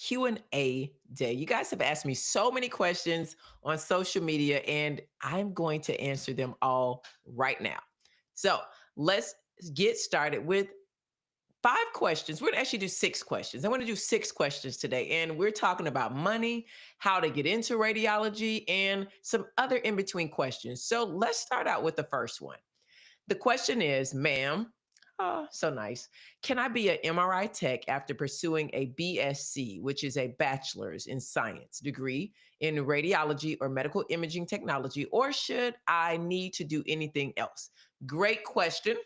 Q&A day. You guys have asked me so many questions on social media, and I'm going to answer them all right now. So let's get started with 5 questions. We're going to actually do 6 questions. I want to do 6 questions today, and we're talking about money, how to get into radiology, and some other in between questions. So let's start out with the first one. The question is, ma'am, oh, so nice. Can I be an MRI tech after pursuing a BSc, which is a bachelor's in science degree in radiology or medical imaging technology, or should I need to do anything else? Great question.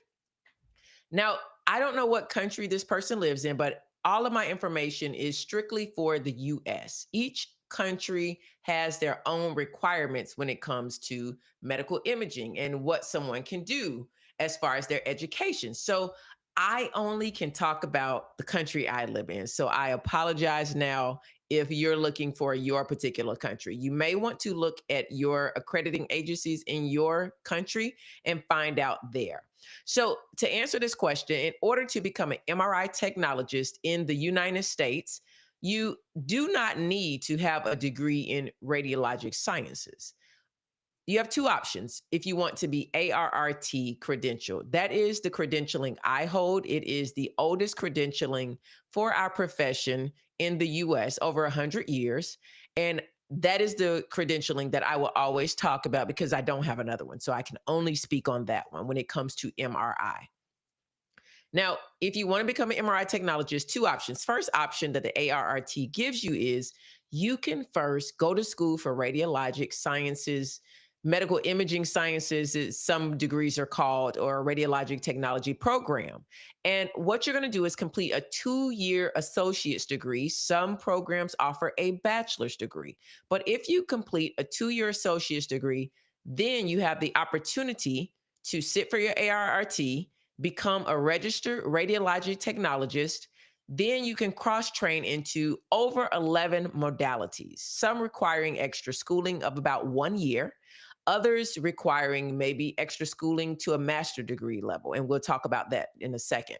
Now, I don't know what country this person lives in, but all of my information is strictly for the US. Each country has their own requirements when it comes to medical imaging and what someone can do as far as their education. So I only can talk about the country I live in. So I apologize now if you're looking for your particular country. You may want to look at your accrediting agencies in your country and find out there. So, to answer this question, in order to become an MRI technologist in the United States, you do not need to have a degree in radiologic sciences. You have two options if you want to be ARRT credentialed. That is the credentialing I hold. It is the oldest credentialing for our profession in the US, over 100 years. And that is the credentialing that I will always talk about because I don't have another one. So I can only speak on that one when it comes to MRI. Now, if you want to become an MRI technologist, two options. First option that the ARRT gives you is you can first go to school for radiologic sciences, medical imaging sciences, some degrees are called, or a radiologic technology program. And what you're going to do is complete a 2-year associate's degree. Some programs offer a bachelor's degree. But if you complete a 2-year associate's degree, then you have the opportunity to sit for your ARRT, become a registered radiologic technologist. Then you can cross train into over 11 modalities, some requiring extra schooling of about 1 year, others requiring maybe extra schooling to a master degree level. And we'll talk about that in a second.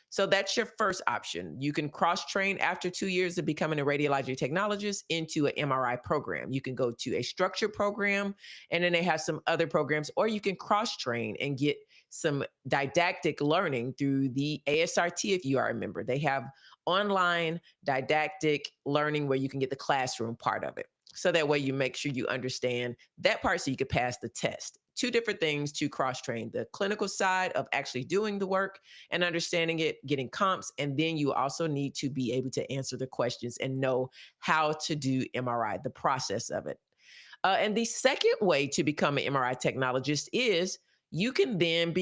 So that's your first option. You can cross train after 2 years of becoming a radiologic technologist into an MRI program. You can go to a structured program, and then they have some other programs, or you can cross train and get some didactic learning through the ASRT if you are a member. They have online didactic learning where you can get the classroom part of it. So that way you make sure you understand that part so you can pass the test. Two different things to cross train: the clinical side of actually doing the work and understanding it, getting comps. And then you also need to be able to answer the questions and know how to do MRI, the process of it. And the second way to become an MRI technologist is you can then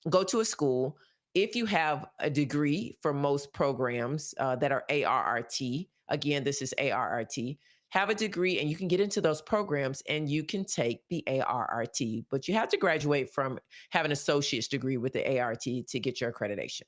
go to a school. If you have a degree for most programs that are ARRT, again, this is ARRT, have a degree and you can get into those programs and you can take the ARRT, but you have to graduate from have an associate's degree with the ART to get your accreditation.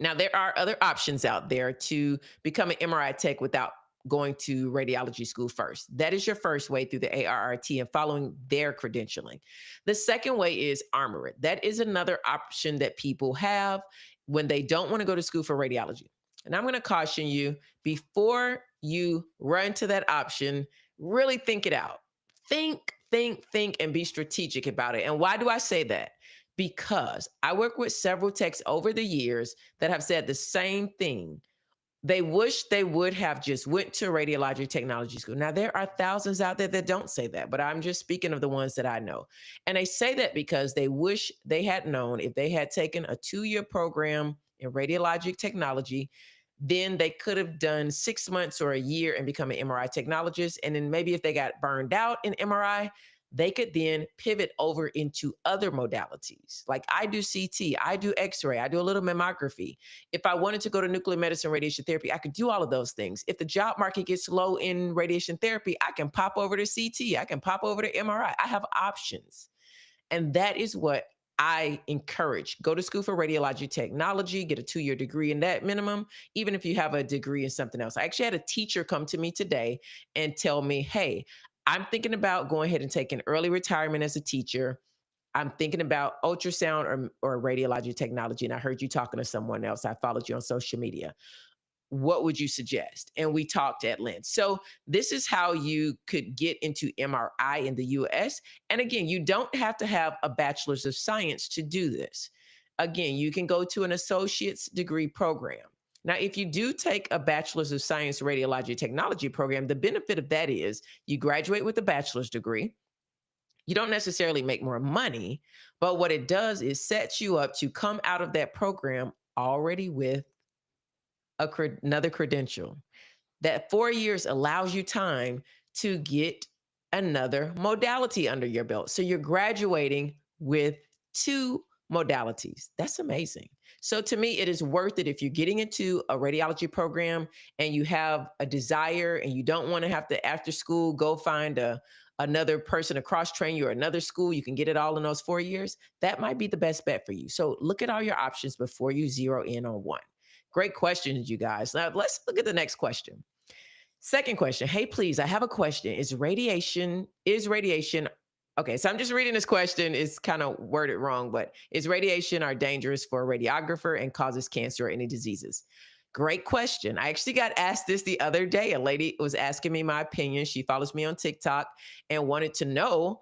Now, there are other options out there to become an MRI tech without going to radiology school first. That is your first way through the ARRT and following their credentialing. The second way is ARRT. That is another option that people have when they don't want to go to school for radiology. And I'm going to caution you before you run to that option, really think it out. Think, and be strategic about it. And why do I say that? Because I work with several techs over the years that have said the same thing. They wish they would have just went to radiologic technology school. Now, there are thousands out there that don't say that, but I'm just speaking of the ones that I know. And they say that because they wish they had known if they had taken a 2-year program in radiologic technology, then they could have done 6 months or a year and become an MRI technologist. And then maybe if they got burned out in MRI, they could then pivot over into other modalities. Like I do CT, I do X-ray, I do a little mammography. If I wanted to go to nuclear medicine, radiation therapy, I could do all of those things. If the job market gets low in radiation therapy, I can pop over to CT, I can pop over to MRI. I have options. And that is what I encourage. Go to school for radiology technology, get a 2-year degree in that minimum, even if you have a degree in something else. I actually had a teacher come to me today and tell me, hey, I'm thinking about going ahead and taking early retirement as a teacher. I'm thinking about ultrasound or radiology technology. And I heard you talking to someone else. I followed you on social media. what would you suggest? And we talked at length. So this is how you could get into MRI in the US. And again, you don't have to have a bachelor's of science to do this. Again, you can go to an associate's degree program. Now, if you do take a bachelor's of science radiology technology program, the benefit of that is you graduate with a bachelor's degree. You don't necessarily make more money, but what it does is sets you up to come out of that program already with another credential. That 4 years allows you time to get another modality under your belt. So you're graduating with two modalities. That's amazing. So to me, it is worth it if you're getting into a radiology program and you have a desire and you don't want to have to, after school, go find another person to cross train you or another school. You can get it all in those 4 years. That might be the best bet for you. So look at all your options before you zero in on one. Great questions, you guys. Now let's look at the next question. Second question. Hey, please, I have a question. Is radiation okay, so I'm just reading this question. It's kind of worded wrong, but is radiation are dangerous for a radiographer and causes cancer or any diseases? Great question. I actually got asked this the other day. A lady was asking me my opinion. She follows me on TikTok and wanted to know,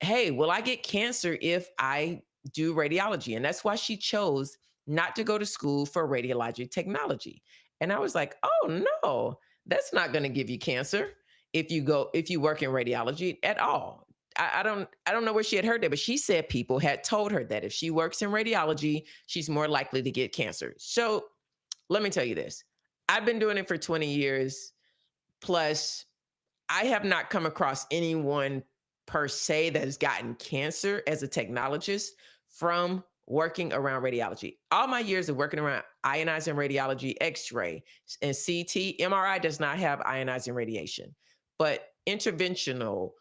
hey, will I get cancer if I do radiology? And that's why she chose not to go to school for radiologic technology. And I was like, oh no, that's not going to give you cancer if you work in radiology at all. I don't know where she had heard that, but she said people had told her that if she works in radiology, she's more likely to get cancer. So let me tell you this. I've been doing it for 20 years plus. I have not come across anyone per se that has gotten cancer as a technologist from working around radiology. All my years of working around ionizing radiology, X-ray, and CT, MRI does not have ionizing radiation, but interventional,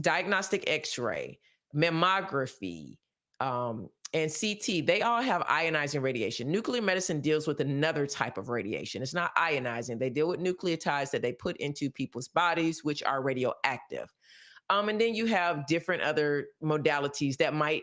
diagnostic X-ray, mammography, and CT, they all have ionizing radiation. Nuclear medicine deals with another type of radiation. It's not ionizing. They deal with nucleotides that they put into people's bodies, which are radioactive. And then you have different other modalities that might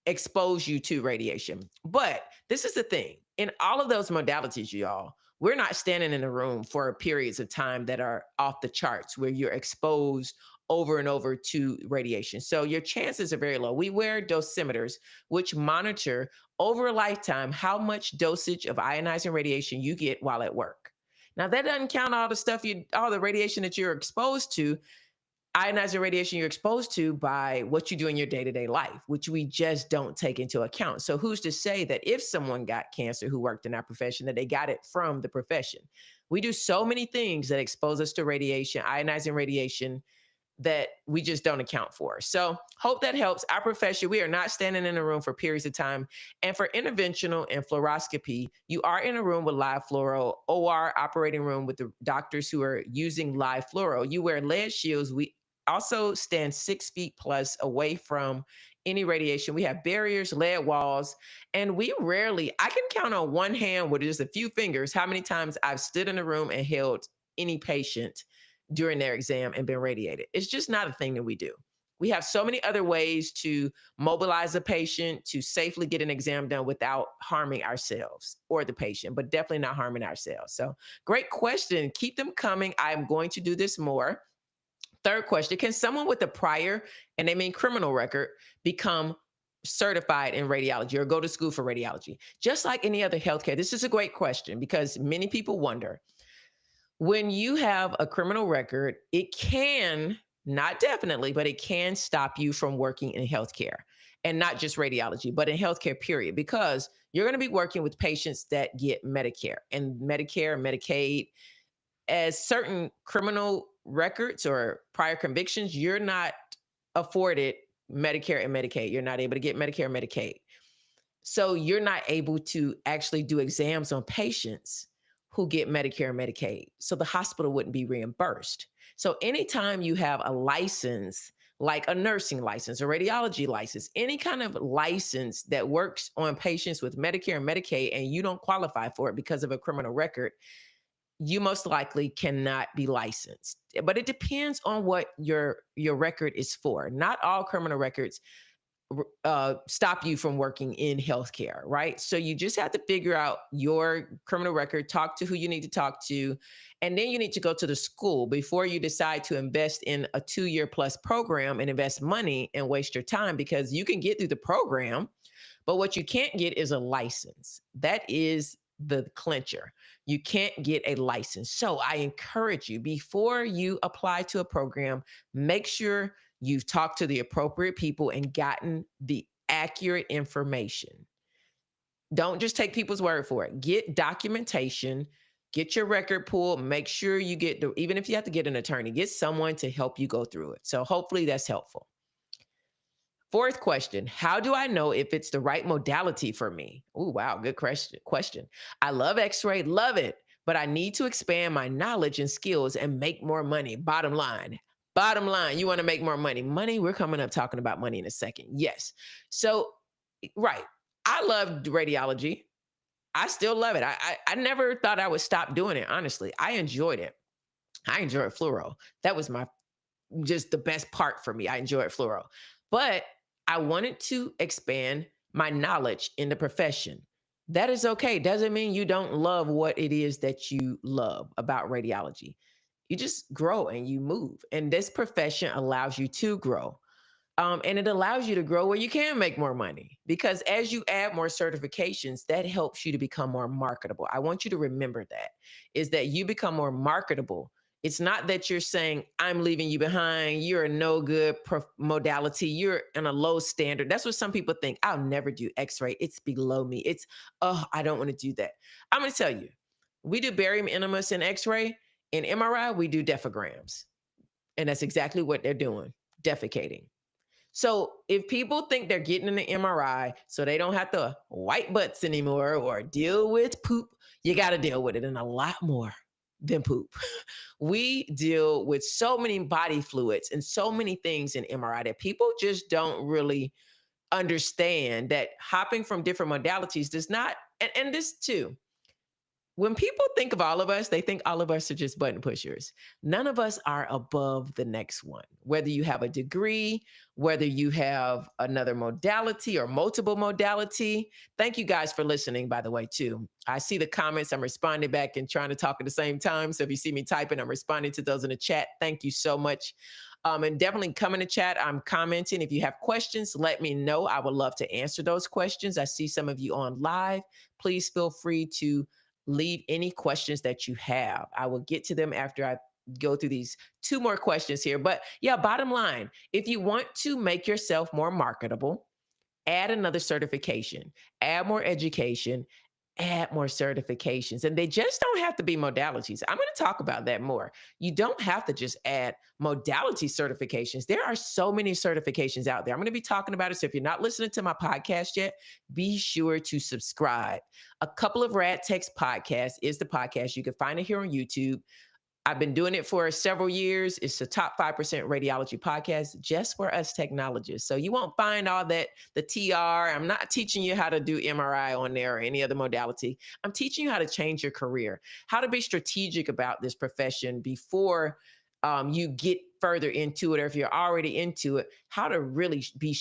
expose you to radiation. But this is the thing. In all of those modalities, y'all, we're not standing in a room for periods of time that are off the charts where you're exposed over and over to radiation. So your chances are very low. We wear dosimeters, which monitor over a lifetime how much dosage of ionizing radiation you get while at work. Now, that doesn't count all the radiation that you're exposed to, ionizing radiation you're exposed to by what you do in your day-to-day life, which we just don't take into account. So who's to say that if someone got cancer who worked in our profession, that they got it from the profession? We do so many things that expose us to radiation, ionizing radiation, that we just don't account for. So hope that helps. Our profession, we are not standing in a room for periods of time. And for interventional and fluoroscopy, you are in a room with live fluoro, OR operating room with the doctors who are using live fluoro. You wear lead shields. We also stand 6 feet plus away from any radiation. We have barriers, lead walls, and I can count on one hand with just a few fingers how many times I've stood in a room and held any patient during their exam and been radiated. It's just not a thing that we do. We have so many other ways to mobilize a patient to safely get an exam done without harming ourselves or the patient, but definitely not harming ourselves. So, great question. Keep them coming. I'm going to do this more. Third question. Can someone with a prior, and they mean criminal record, become certified in radiology or go to school for radiology? Just like any other healthcare. This is a great question because many people wonder, when you have a criminal record, it can, not definitely, but it can stop you from working in healthcare, and not just radiology, but in healthcare, period, because you're going to be working with patients that get Medicare and Medicaid. As certain criminal records or prior convictions, you're not afforded Medicare and Medicaid. You're not able to get Medicare and Medicaid. So you're not able to actually do exams on patients who get Medicare and Medicaid. So the hospital wouldn't be reimbursed. So anytime you have a license, like a nursing license, a radiology license, any kind of license that works on patients with Medicare and Medicaid, and you don't qualify for it because of a criminal record, you most likely cannot be licensed. But it depends on what your record is for. Not all criminal records stop you from working in healthcare, right? So you just have to figure out your criminal record, talk to who you need to talk to, and then you need to go to the school before you decide to invest in a 2 year plus program and invest money and waste your time, because you can get through the program, but what you can't get is a license. That is the clincher. You can't get a license. So I encourage you, before you apply to a program, make sure you've talked to the appropriate people and gotten the accurate information. Don't just take people's word for it. Get documentation, get your record pulled, make sure you get the, even if you have to get an attorney, get someone to help you go through it. So hopefully that's helpful. Fourth question, how do I know if it's the right modality for me? Oh, wow, good question. I love x-ray, love it, but I need to expand my knowledge and skills and make more money. Bottom line. Bottom line, you want to make more money. Money, we're coming up talking about money in a second. Yes. So, right. I loved radiology. I still love it. I never thought I would stop doing it, honestly. I enjoyed it. I enjoyed fluoro. That was my just the best part for me. I enjoyed fluoro. But I wanted to expand my knowledge in the profession. That is okay. Doesn't mean you don't love what it is that you love about radiology. You just grow and you move. And this profession allows you to grow. And it allows you to grow where you can make more money, because as you add more certifications, that helps you to become more marketable. I want you to remember that, is that you become more marketable. It's not that you're saying, I'm leaving you behind. You're a no good modality. You're in a low standard. That's what some people think. I'll never do x-ray. It's below me. It's, oh, I don't want to do that. I'm going to tell you, we do barium enemas in x-ray. In MRI, we do dephograms. And that's exactly what they're doing, defecating. So if people think they're getting in the MRI so they don't have to wipe butts anymore or deal with poop, you got to deal with it, and a lot more than poop. We deal with so many body fluids and so many things in MRI that people just don't really understand, that hopping from different modalities does not, and this too, when people think of all of us, they think all of us are just button pushers. None of us are above the next one. Whether you have a degree, whether you have another modality or multiple modality. Thank you guys for listening, by the way, too. I see the comments. I'm responding back and trying to talk at the same time. So if you see me typing, I'm responding to those in the chat. Thank you so much. And definitely come in the chat. I'm commenting. If you have questions, let me know. I would love to answer those questions. I see some of you on live. Please feel free to leave any questions that you have. I will get to them after I go through these two more questions here. But yeah, bottom line, if you want to make yourself more marketable, add another certification, add more education, add more certifications. And they just don't have to be modalities. I'm going to talk about that more. You don't have to just add modality certifications. There are so many certifications out there. I'm going to be talking about it. So if you're not listening to my podcast yet, be sure to subscribe. A couple of Rad Tech's podcasts is the podcast. You can find it here on YouTube. I've been doing it for several years. It's the top 5% radiology podcast just for us technologists. So you won't find all that, the TR. I'm not teaching you how to do MRI on there or any other modality. I'm teaching you how to change your career, how to be strategic about this profession before you get further into it, or if you're already into it, how to really be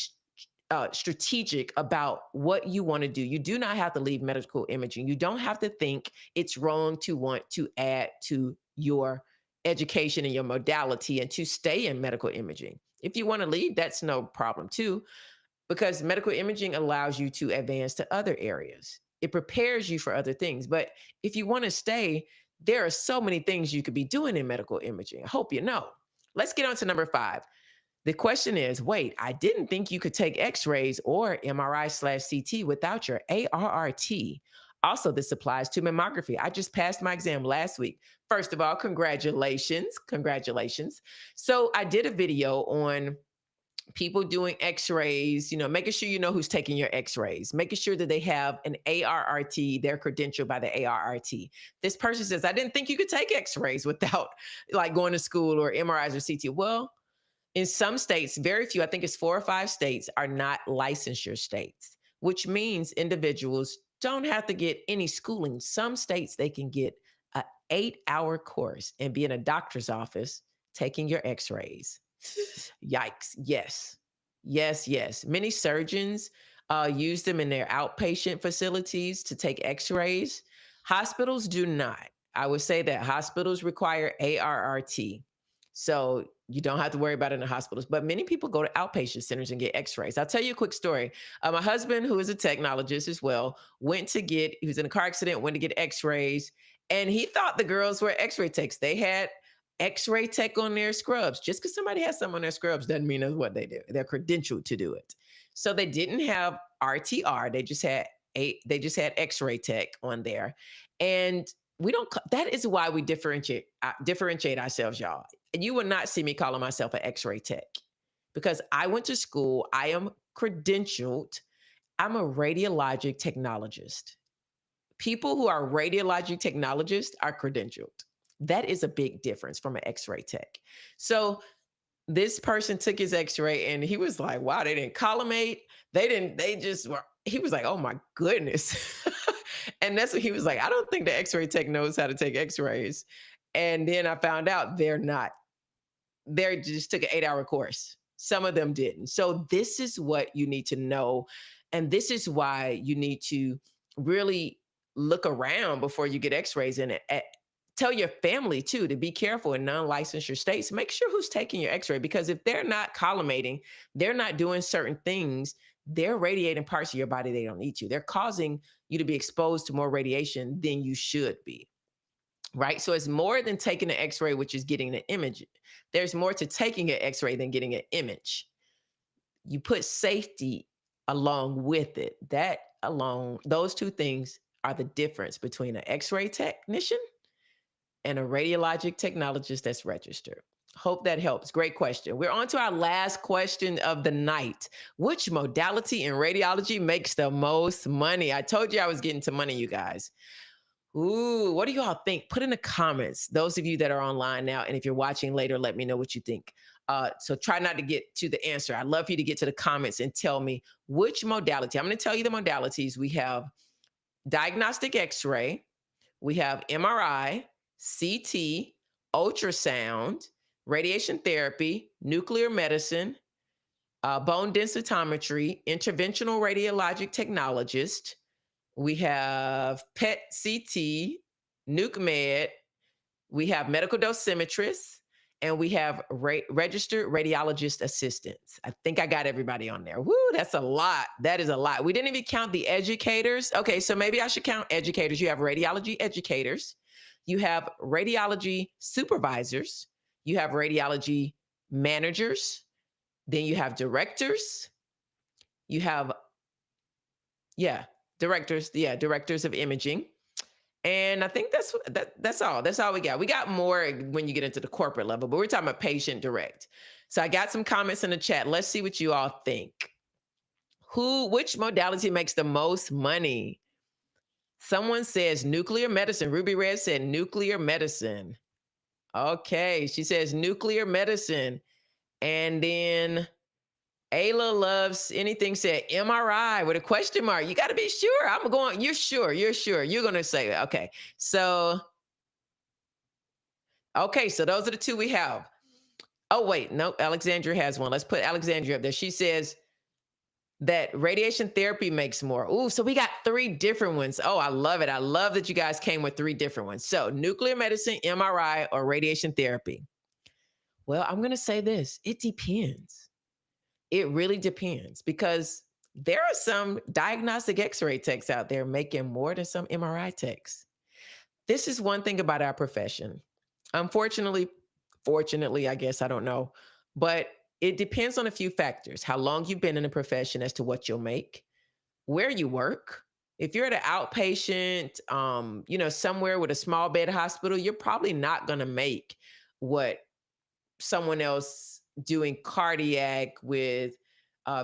strategic about what you want to do. You do not have to leave medical imaging. You don't have to think it's wrong to want to add to your education and your modality and to stay in medical imaging. If you want to leave, that's no problem too, because medical imaging allows you to advance to other areas. It prepares you for other things. But if you want to stay, there are so many things you could be doing in medical imaging. I hope you know. Let's get on to number 5. The question is, wait, I didn't think you could take x-rays or MRI/CT without your ARRT. Also, this applies to mammography. I just passed my exam last week. First of all, congratulations. Congratulations. So I did a video on people doing x-rays, making sure you know who's taking your x-rays, making sure that they have an ARRT, their credential by the ARRT. This person says, I didn't think you could take x-rays without like going to school or MRIs or CT. Well, in some states, very few, I think it's 4 or 5 states, are not licensure states, which means individuals don't have to get any schooling. Some states, they can get an 8-hour course and be in a doctor's office taking your x-rays. Yikes. Yes. Yes, yes. Many surgeons use them in their outpatient facilities to take x rays. Hospitals do not. I would say that hospitals require ARRT. So you don't have to worry about it in the hospitals. But many people go to outpatient centers and get x rays. I'll tell you a quick story. My husband, who is a technologist as well, he was in a car accident, went to get x rays, and he thought the girls were x ray techs. They had X-ray tech on their scrubs. Just because somebody has some on their scrubs doesn't mean that's what they do. They're credentialed to do it. So they didn't have RTR. They just had X-ray tech on there. And that is why we differentiate ourselves, y'all. And you will not see me calling myself an X-ray tech because I went to school. I am credentialed. I'm a radiologic technologist. People who are radiologic technologists are credentialed. That is a big difference from an X-ray tech. So this person took his X-ray and he was like, wow, they didn't collimate. They just were, he was like, oh my goodness. And that's what he was like. I don't think the X-ray tech knows how to take X-rays. And then I found out they're not. They just took an 8-hour course. Some of them didn't. So this is what you need to know. And this is why you need to really look around before you get x-rays in it. Tell your family too to be careful in non-licensure states. Make sure who's taking your x-ray because if they're not collimating, they're not doing certain things, they're radiating parts of your body they don't need to. They're causing you to be exposed to more radiation than you should be. Right. So it's more than taking an x-ray, which is getting the image. There's more to taking an x-ray than getting an image. You put safety along with it. That alone, those two things are the difference between an x-ray technician and a radiologic technologist that's registered. Hope that helps. Great question. We're on to our last question of the night. Which modality in radiology makes the most money? I told you I was getting to money, you guys. Ooh, what do you all think? Put in the comments, those of you that are online now. And if you're watching later, let me know what you think. So try not to get to the answer. I'd love for you to get to the comments and tell me which modality. I'm going to tell you the modalities. We have diagnostic x-ray, we have MRI, CT, ultrasound, radiation therapy, nuclear medicine, bone densitometry, interventional radiologic technologist. We have PET CT, nuke med. We have medical dosimetrists, and we have registered radiologist assistants. I think I got everybody on there. Woo, that's a lot. That is a lot. We didn't even count the educators. Okay, so maybe I should count educators. You have radiology educators. You have radiology supervisors. You have radiology managers. Then you have directors. You have, directors. Yeah, directors of imaging. And I think that's all. That's all we got. We got more when you get into the corporate level, but we're talking about patient direct. So I got some comments in the chat. Let's see what you all think. Which modality makes the most money? Someone says nuclear medicine. Ruby Red said nuclear medicine. Okay, she says nuclear medicine. And then Ayla loves anything said MRI with a question mark. You got to be sure. I'm going, you're sure. You're going to say, okay. So those are the two we have. Oh, wait, no, Alexandria has one. Let's put Alexandria up there. She says that radiation therapy makes more. Ooh, so we got 3 different ones. Oh, I love it. I love that you guys came with 3 different ones. So nuclear medicine, MRI, or radiation therapy. Well, I'm going to say this. It depends. It really depends because there are some diagnostic x-ray techs out there making more than some MRI techs. This is one thing about our profession. Unfortunately, fortunately, I guess, I don't know, but it depends on a few factors. How long you've been in the profession as to what you'll make, where you work. If you're at an outpatient, somewhere with a small bed hospital, you're probably not going to make what someone else doing cardiac with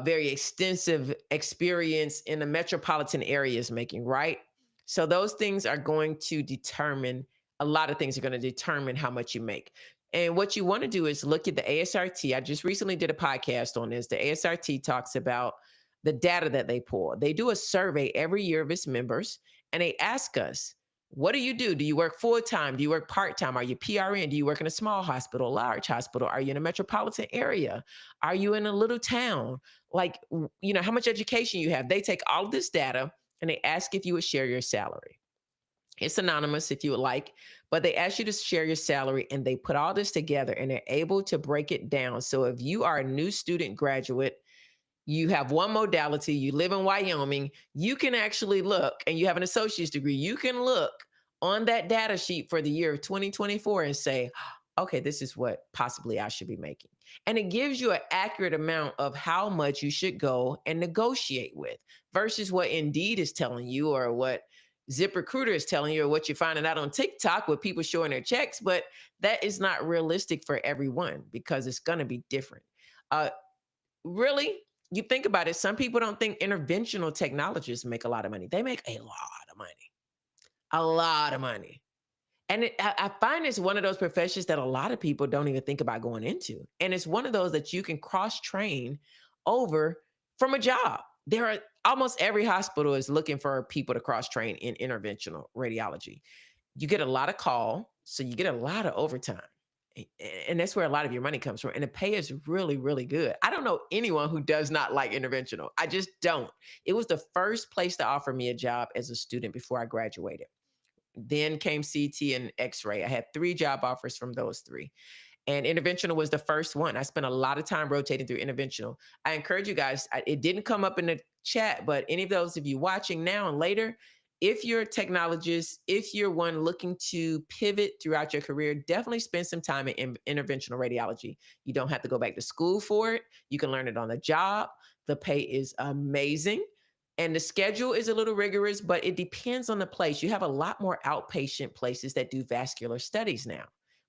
very extensive experience in the metropolitan area is making, right? So those things are going to determine, a lot of things are going to determine how much you make. And what you want to do is look at the ASRT. I just recently did a podcast on this. The ASRT talks about the data that they pull. They do a survey every year of its members, and they ask us, What do you do? Do you work full time? Do you work part time? Are you PRN? Do you work in a small hospital, large hospital? Are you in a metropolitan area? Are you in a little town? Like, how much education you have. They take all of this data and they ask if you would share your salary. It's anonymous if you would like, but they ask you to share your salary and they put all this together and they're able to break it down. So if you are a new student graduate, you have one modality, you live in Wyoming, you can actually look, and you have an associate's degree, you can look on that data sheet for the year of 2024 and say, okay, this is what possibly I should be making. And it gives you an accurate amount of how much you should go and negotiate with versus what Indeed is telling you or what ZipRecruiter is telling you or what you're finding out on TikTok with people showing their checks. But that is not realistic for everyone because it's going to be different. Uh, Really, you think about it, some people don't think interventional technologists make a lot of money. They make a lot of money, a lot of money. And I find it's one of those professions that a lot of people don't even think about going into. And it's one of those that you can cross train over from a job. There are almost every hospital is looking for people to cross train in interventional radiology. You get a lot of call, so you get a lot of overtime. And that's where a lot of your money comes from. And the pay is really, really good. I don't know anyone who does not like interventional. I just don't. It was the first place to offer me a job as a student before I graduated. Then came CT and X ray. I had three job offers from those three. And interventional was the first one. I spent a lot of time rotating through interventional. I encourage you guys, it didn't come up in the chat, but any of those of you watching now and later, if you're a technologist, if you're one looking to pivot throughout your career, definitely spend some time in interventional radiology. You don't have to go back to school for it. You can learn it on the job. The pay is amazing. And the schedule is a little rigorous, but it depends on the place. You have a lot more outpatient places that do vascular studies now.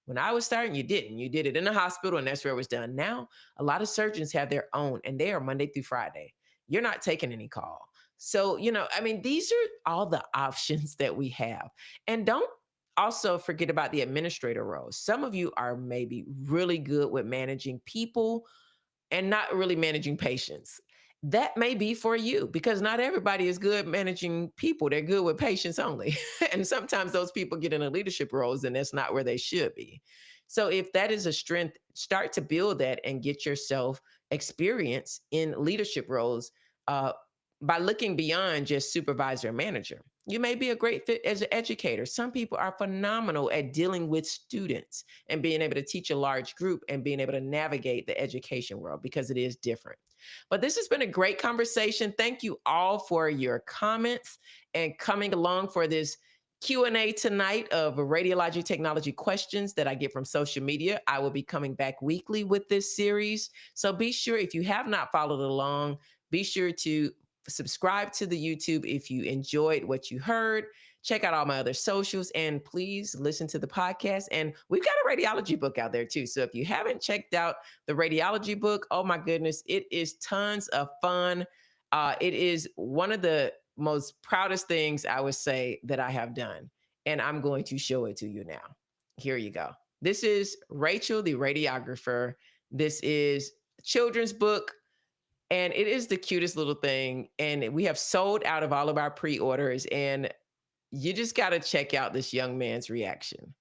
When I was starting, you didn't. You did it in the hospital, and that's where it was done. Now, a lot of surgeons have their own, and they are Monday through Friday. You're not taking any call. So, I mean, these are all the options that we have. And don't also forget about the administrator roles. Some of you are maybe really good with managing people and not really managing patients. That may be for you because not everybody is good managing people. They're good with patients only. And sometimes those people get into leadership roles and that's not where they should be. So if that is a strength, start to build that and get yourself experience in leadership roles uh, by looking beyond just supervisor or manager. You may be a great fit as an educator. Some people are phenomenal at dealing with students and being able to teach a large group and being able to navigate the education world because it is different. But this has been a great conversation. Thank you all for your comments and coming along for this Q&A tonight of radiology technology questions that I get from social media. I will be coming back weekly with this series. So be sure, if you have not followed along, be sure to subscribe to the YouTube if you enjoyed what you heard. Check out all my other socials and please listen to the podcast. And we've got a radiology book out there too. So if you haven't checked out the radiology book, oh my goodness, it is tons of fun. It is one of the most proudest things I would say that I have done. And I'm going to show it to you now. Here you go. This is Rachel, the radiographer. This is a children's book and it is the cutest little thing. And we have sold out of all of our pre-orders. And you just got to check out this young man's reaction.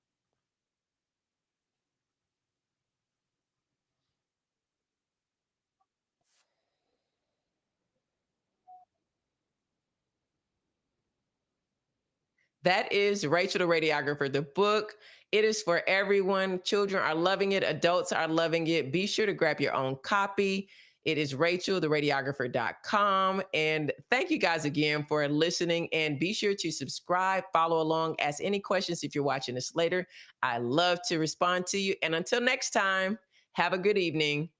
That is Rachel the Radiographer, the book. It is for everyone. Children are loving it, adults are loving it. Be sure to grab your own copy. It is racheltheradiographer.com. And thank you guys again for listening. And be sure to subscribe, follow along, ask any questions if you're watching this later. I love to respond to you. And until next time, have a good evening.